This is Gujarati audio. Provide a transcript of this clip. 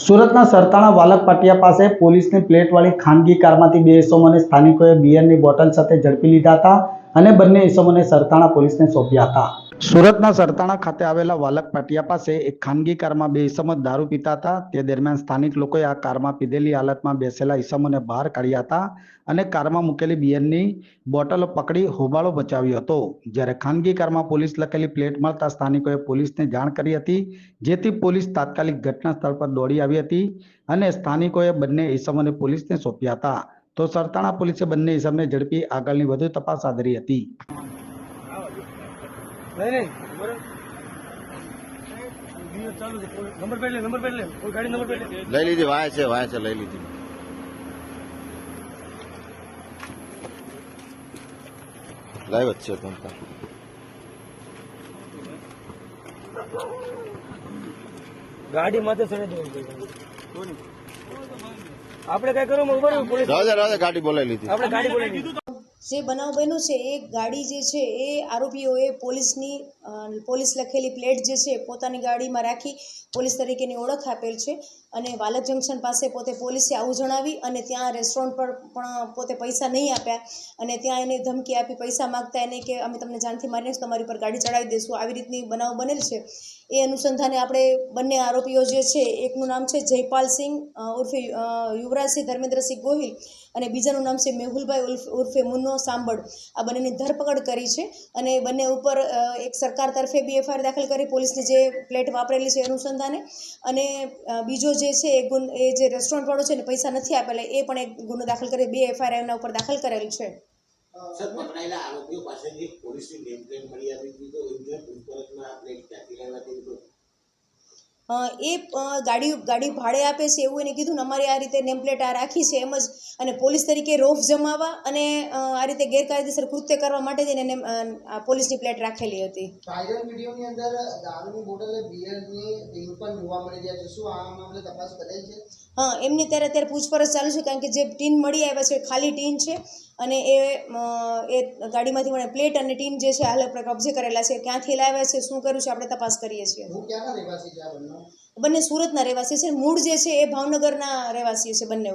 સુરતના સરતાણા વાલક પાટિયા પાસે પોલીસની પ્લેટવાળી ખાનગી કારમાંથી બે ઇસમોને સ્થાનિકોએ બિયરની બોટલ સાથે ઝડપી લીધા હતા અને બંને ઇસમોને સરતાણા પોલીસને સોંપ્યા હતા। સુરતના સરતાણા ખાતે આવેલા વાલક પાટિયા પાસે એક ખાનગી કારમાં બે ઇસમો દારૂ પીતા હતા। તે દરમિયાન સ્થાનિક લોકોએ આ કારમાં પીધેલી હાલતમાં બેસેલા ઇસમોને બહાર કાઢ્યા હતા અને કારમાં મૂકેલી બિયરની બોટલો પકડી હોબાળો બચાવ્યો હતો। જ્યારે ખાનગી કારમાં પોલીસ લખેલી પ્લેટ મળતા સ્થાનિકોએ પોલીસને જાણ કરી હતી, જેથી પોલીસ તાત્કાલિક ઘટના સ્થળ પર દોડી આવી હતી અને સ્થાનિકોએ બંને ઇસમોને પોલીસને સોંપ્યા હતા। તો સરતાણા પોલીસે બંને ઇસમને ઝડપી આગળની વધુ તપાસ હાથ ધરી હતી। લઈ લીધી વાય છે લઈ લીધી। લાઈવ જ છે તમતા ગાડી માથે ચડે આપણે કઈ કરો પોલીસ રાજા ગાડી બોલાવી લીધી। આપણે ગાડી બોલાવી લીધી। જે બનાવ બન્યો છે એ ગાડી જે છે એ આરોપીઓએ પોલીસ લખેલી પ્લેટ જે છે પોતાની ગાડીમાં રાખી પોલીસ તરીકેની ઓળખ આપેલ છે અને વાલક જંકશન પાસે પોતે પોલીસે આવું જણાવી અને ત્યાં રેસ્ટોરન્ટ પર પણ પોતે પૈસા નહીં આપ્યા અને ત્યાં એને ધમકી આપી પૈસા માગતા એને કે અમે તમને જાનથી મારીને તમારી પર ગાડી ચડાવી દઈશું, આવી રીતની બનાવ બનેલ છે। એ અનુસંધાને આપણે બંને આરોપીઓ જે છે, એકનું નામ છે જયપાલસિંહ ઉર્ફે યુવરાજસિંહ ધર્મેન્દ્રસિંહ ગોહિલ અને બીજાનું નામ છે મેહુલભાઈ ઉર્ફે મુન્નો સાંભળ। આ બંનેની ધરપકડ કરી છે અને બંને ઉપર એક સરકાર તરફે બી એફઆઈઆર દાખલ કરી પોલીસની જે પ્લેટ વાપરેલી છે અનુસંધાને, અને બીજો જે છે એ જે રેસ્ટોરન્ટવાળો છે ને પૈસા નથી આપેલા એ પણ એક ગુનો દાખલ કરી 2 એફઆઈઆર એના ઉપર દાખલ કરેલ છે। સર, પકડાયેલા આરોપીઓ પાસેથી પોલીસની નેમ પ્લેટ મળી આવી હતી, તો એમને પૂછપરછમાં આ પ્લેટ ક્યાંથી લાવી હતી? એ ગાડી ભાડે આપે છે એવું એને કીધું ને અમારી આ રીતે નેમ પ્લેટ આ રાખી છે એમ જ, અને પોલીસ તરીકે રોફ જમાવવા અને આ રીતે ગેરકાયદેસર કૃત્ય કરવા માટે જ એને પોલીસની પ્લેટ રાખેલી હતી। વાયરલ વિડીયોની અંદર દારૂની બોટલે બિયરની ટીન પણ જોવા મળી રહ્યા છે, શું આ મામલે તપાસ કરેલ છે? હા, એમની અત્યારે પૂછપરછ ચાલુ છે, કારણ કે જે ટીન મળી આવ્યા છે ખાલી ટીન છે અને એ ગાડીમાંથી મને પ્લેટ અને ટીન જે છે હાલ આપણે કબજે કરેલા છે। ક્યાંથી લાવ્યા છે, શું કર્યું છે, આપણે તપાસ કરીએ છીએ। હું ક્યાંના રહેવાસી છે આ બંને? બંને સુરતના રહેવાસી છે, મૂળ જે છે એ ભાવનગરના રહેવાસી છે બંને।